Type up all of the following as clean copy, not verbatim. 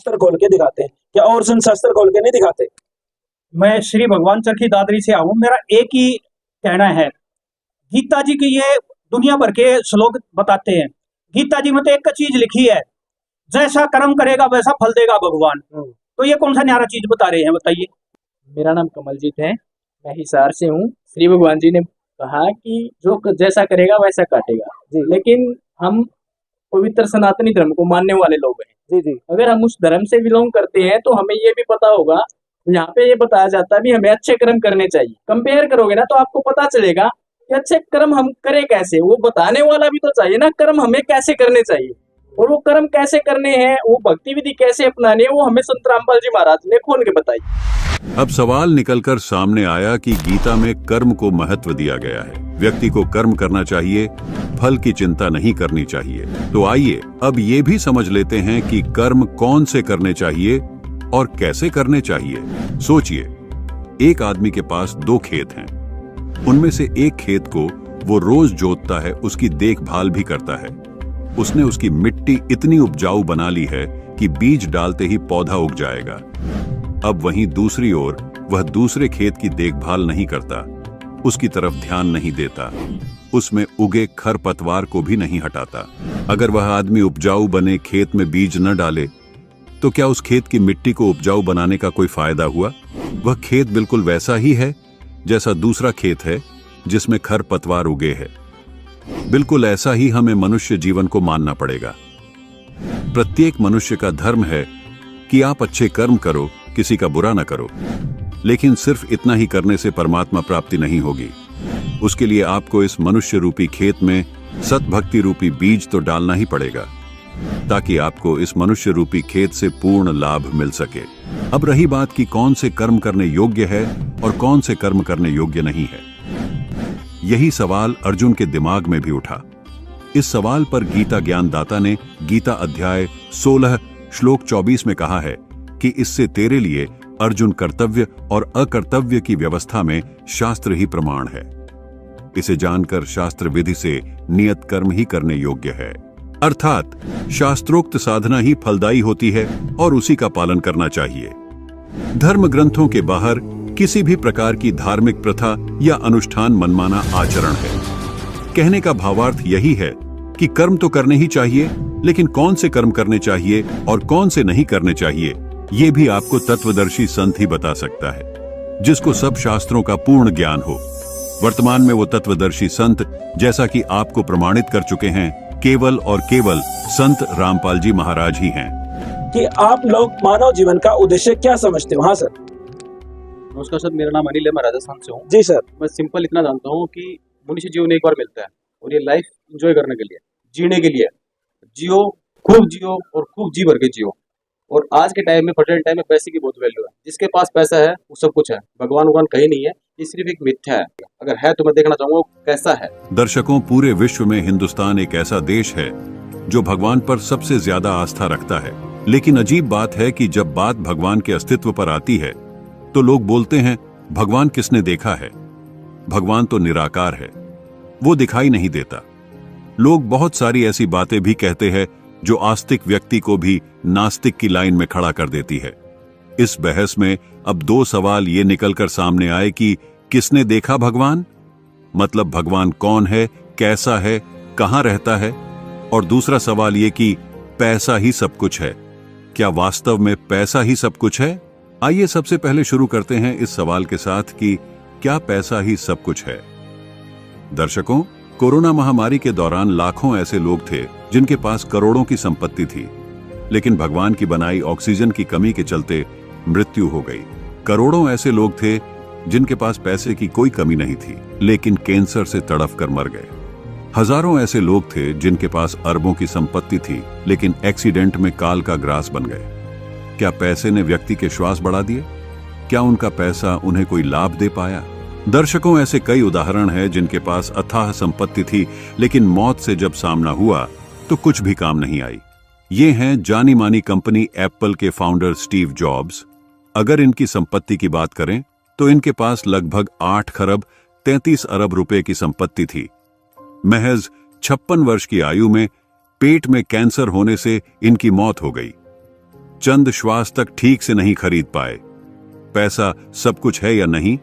शास्त्र खोल के दिखाते हैं, क्या और सन शास्त्र खोल के नहीं दिखाते? मैं श्री भगवान चरखी दादरी से आऊं, मेरा एक ही कहना है। गीता जी की ये दुनिया भर के श्लोक बताते हैं। गीता जी में तो एक चीज लिखी है, जैसा कर्म करेगा वैसा फल देगा भगवान। तो ये कौन सा न्यारा चीज बता रहे हैं, बताइए। मेरा नाम कमलजीत है, मैं हिसार से हूँ। श्री भगवान जी ने कहा कि जो जैसा करेगा वैसा काटेगा जी, लेकिन हम पवित्र सनातनी धर्म को मानने वाले लोग हैं जी जी। अगर हम उस धर्म से बिलोंग करते हैं तो हमें ये भी पता होगा, यहाँ पे ये बताया जाता है भी हमें अच्छे कर्म करने चाहिए। कंपेयर करोगे ना तो आपको पता चलेगा कि अच्छे कर्म हम करें कैसे, वो बताने वाला भी तो चाहिए ना कर्म हमें कैसे करने चाहिए, और वो कर्म कैसे करने हैं, वो भक्ति विधि कैसे अपनानी है, वो हमें संत रामपाल जी महाराज ने खोल के बताई। अब सवाल निकलकर सामने आया कि गीता में कर्म को महत्व दिया गया है, व्यक्ति को कर्म करना चाहिए, फल की चिंता नहीं करनी चाहिए। तो आइए अब ये भी समझ लेते हैं कि कर्म कौन से करने चाहिए और कैसे करने चाहिए। सोचिए, एक आदमी के पास 2 खेत हैं, उनमें से एक खेत को वो रोज जोतता है, उसकी देखभाल भी करता है। उसने उसकी मिट्टी इतनी उपजाऊ बना ली है कि बीज डालते ही पौधा उग जाएगा। अब वहीं दूसरी ओर वह दूसरे खेत की देखभाल नहीं करता, उसकी तरफ ध्यान नहीं देता, उसमें उगे खरपतवार को भी नहीं हटाता। अगर वह आदमी उपजाऊ बने खेत में बीज न डाले तो क्या उस खेत की मिट्टी को उपजाऊ बनाने का कोई फायदा हुआ? वह खेत बिल्कुल वैसा ही है जैसा दूसरा खेत है जिसमें खरपतवार उगे है। बिल्कुल ऐसा ही हमें मनुष्य जीवन को मानना पड़ेगा। प्रत्येक मनुष्य का धर्म है कि आप अच्छे कर्म करो, किसी का बुरा न करो, लेकिन सिर्फ इतना ही करने से परमात्मा प्राप्ति नहीं होगी। उसके लिए आपको इस मनुष्य रूपी खेत में सतभक्ति रूपी बीज तो डालना ही पड़ेगा, ताकि आपको इस मनुष्य रूपी खेत से पूर्ण लाभ मिल सके। अब रही बात कि कौन से कर्म करने योग्य है और कौन से कर्म करने योग्य नहीं है। यही सवाल अर्जुन के दिमाग में भी उठा। इस सवाल पर गीता ज्ञानदाता ने गीता अध्याय 16 श्लोक 24 में कहा है कि इससे तेरे लिए अर्जुन कर्तव्य और अकर्तव्य की व्यवस्था में शास्त्र ही प्रमाण है। इसे जानकर शास्त्र विधि से नियत कर्म ही करने योग्य है, अर्थात शास्त्रोक्त साधना ही फलदायी होती है और उसी का पालन करना चाहिए। धर्म ग्रंथों के बाहर किसी भी प्रकार की धार्मिक प्रथा या अनुष्ठान मनमाना आचरण है। कहने का भावार्थ यही है कि कर्म तो करने ही चाहिए, लेकिन कौन से कर्म करने चाहिए और कौन से नहीं करने चाहिए, ये भी आपको तत्वदर्शी संत ही बता सकता है, जिसको सब शास्त्रों का पूर्ण ज्ञान हो। वर्तमान में वो तत्वदर्शी संत, जैसा कि आपको प्रमाणित कर चुके हैं, केवल और केवल संत रामपाल जी महाराज ही हैं। कि आप लोग मानव जीवन का उद्देश्य क्या समझते हो? हाँ सर। नमस्कार सर, मेरा नाम अनिल है, मैं राजस्थान से हूँ। जी सर। मैं सिंपल इतना जानता हूँ कि मनुष्य जीवन एक बार मिलता है और ये लाइफ एंजॉय करने के लिए, जीने के लिए जियो, खूब जियो और खूब जी भर के जियो। और आज के टाइम में, प्रेजेंट टाइम में पैसे की बहुत वैल्यू है। जिसके पास पैसा है वो सब कुछ है। भगवान कहीं नहीं है, ये सिर्फ एक मिथ्या है। अगर है तो मैं देखना चाहूंगा कैसा है। दर्शकों, पूरे विश्व में हिंदुस्तान एक ऐसा देश है जो भगवान पर सबसे ज्यादा आस्था रखता है। लेकिन अजीब बात है कि जब बात भगवान के अस्तित्व पर आती है तो लोग बोलते हैं, भगवान किसने देखा है? भगवान तो निराकार है, वो दिखाई नहीं देता। लोग बहुत सारी ऐसी बातें भी कहते हैं जो आस्तिक व्यक्ति को भी नास्तिक की लाइन में खड़ा कर देती है। इस बहस में अब 2 सवाल ये निकलकर सामने आए कि किसने देखा भगवान, मतलब भगवान कौन है, कैसा है, कहां रहता है, और दूसरा सवाल ये कि पैसा ही सब कुछ है। क्या वास्तव में पैसा ही सब कुछ है? आइए सबसे पहले शुरू करते हैं इस सवाल के साथ कि क्या पैसा ही सब कुछ है। दर्शकों, कोरोना महामारी के दौरान लाखों ऐसे लोग थे जिनके पास करोड़ों की संपत्ति थी, लेकिन भगवान की बनाई ऑक्सीजन की कमी के चलते मृत्यु हो गई। करोड़ों ऐसे लोग थे जिनके पास पैसे की कोई कमी नहीं थी, लेकिन कैंसर से तड़फ कर मर गए। हजारों ऐसे लोग थे जिनके पास अरबों की संपत्ति थी, लेकिन एक्सीडेंट में काल का ग्रास बन गए। क्या पैसे ने व्यक्ति के श्वास बढ़ा दिए? क्या उनका पैसा उन्हें कोई लाभ दे पाया? दर्शकों, ऐसे कई उदाहरण हैं जिनके पास अथाह संपत्ति थी, लेकिन मौत से जब सामना हुआ तो कुछ भी काम नहीं आई। ये हैं जानी मानी कंपनी एप्पल के फाउंडर स्टीव जॉब्स। अगर इनकी संपत्ति की बात करें तो इनके पास लगभग 8 खरब 33 अरब रुपए की संपत्ति थी। महज 56 वर्ष की आयु में पेट में कैंसर होने से इनकी मौत हो गई। चंद श्वास तक ठीक से नहीं खरीद पाए। पैसा सब कुछ है या नहीं,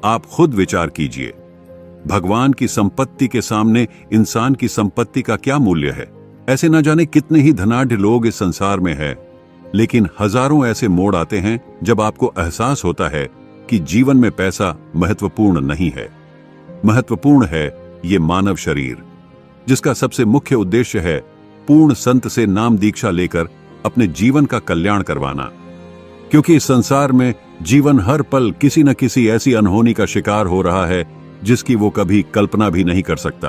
आप खुद विचार कीजिए। भगवान की संपत्ति के सामने इंसान की संपत्ति का क्या मूल्य है? ऐसे न जाने कितने ही धनाढ्य लोग इस संसार में हैं, लेकिन हजारों ऐसे मोड़ आते हैं जब आपको एहसास होता है कि जीवन में पैसा महत्वपूर्ण नहीं है। महत्वपूर्ण है ये मानव शरीर, जिसका सबसे मुख्य उद्देश्य है पूर्ण संत से नाम दीक्षा लेकर अपने जीवन का कल्याण करवाना। क्योंकि इस संसार में जीवन हर पल किसी न किसी ऐसी अनहोनी का शिकार हो रहा है जिसकी वो कभी कल्पना भी नहीं कर सकता।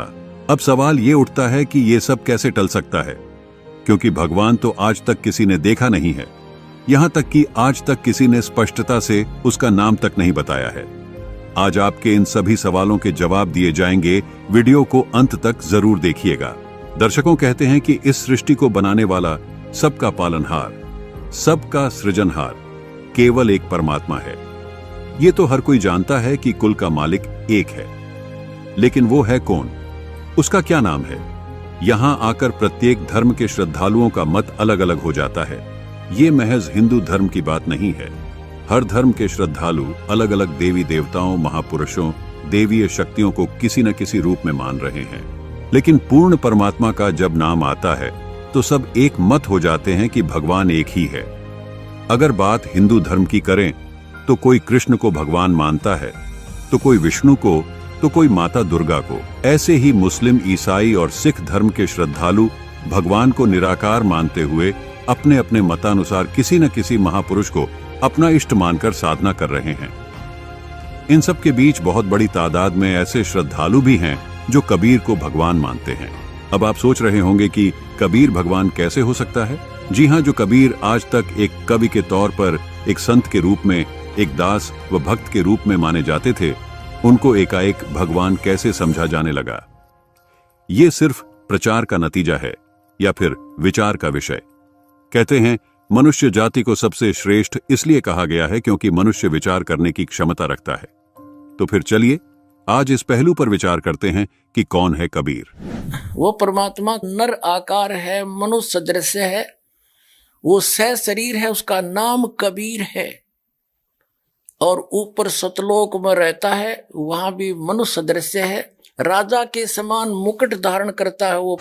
अब सवाल ये उठता है कि ये सब कैसे टल सकता है, क्योंकि भगवान तो आज तक किसी ने देखा नहीं है। यहां तक कि आज तक किसी ने स्पष्टता से उसका नाम तक नहीं बताया है। आज आपके इन सभी सवालों के जवाब दिए जाएंगे। वीडियो को अंत तक जरूर देखिएगा। दर्शकों कहते हैं कि इस सृष्टि को बनाने वाला, सबका पालनहार, सबका सृजनहार केवल एक परमात्मा है। ये तो हर कोई जानता है कि कुल का मालिक एक है, लेकिन वो है कौन? उसका क्या नाम है? यहां आकर प्रत्येक धर्म के श्रद्धालुओं का मत अलग अलग हो जाता है। ये महज हिंदू धर्म की बात नहीं है। हर धर्म के श्रद्धालु अलग अलग देवी देवताओं, महापुरुषों, देवीय शक्तियों को किसी न किसी रूप में मान रहे हैं। लेकिन पूर्ण परमात्मा का जब नाम आता है तो सब एक मत हो जाते हैं कि भगवान एक ही है। अगर बात हिंदू धर्म की करें तो कोई कृष्ण को भगवान मानता है, तो कोई विष्णु को, तो कोई माता दुर्गा को। ऐसे ही मुस्लिम, ईसाई और सिख धर्म के श्रद्धालु भगवान को निराकार मानते हुए अपने अपने मतानुसार किसी न किसी महापुरुष को अपना इष्ट मानकर साधना कर रहे हैं। इन सब के बीच बहुत बड़ी तादाद में ऐसे श्रद्धालु भी हैं जो कबीर को भगवान मानते हैं। अब आप सोच रहे होंगे कि कबीर भगवान कैसे हो सकता है? जी हां, जो कबीर आज तक एक कवि के तौर पर, एक संत के रूप में, एक दास व भक्त के रूप में माने जाते थे, उनको एकाएक भगवान कैसे समझा जाने लगा? ये सिर्फ प्रचार का नतीजा है या फिर विचार का विषय? कहते हैं मनुष्य जाति को सबसे श्रेष्ठ इसलिए कहा गया है क्योंकि मनुष्य विचार करने की क्षमता रखता है। तो फिर चलिए आज इस पहलू पर विचार करते हैं कि कौन है कबीर। वो परमात्मा नर आकार है, मनुष्य सदृश्य है, वो सह शरीर है, उसका नाम कबीर है। और ऊपर सतलोक में रहता है, वहां भी मनुष्य सदृश्य है, राजा के समान मुकुट धारण करता है वो।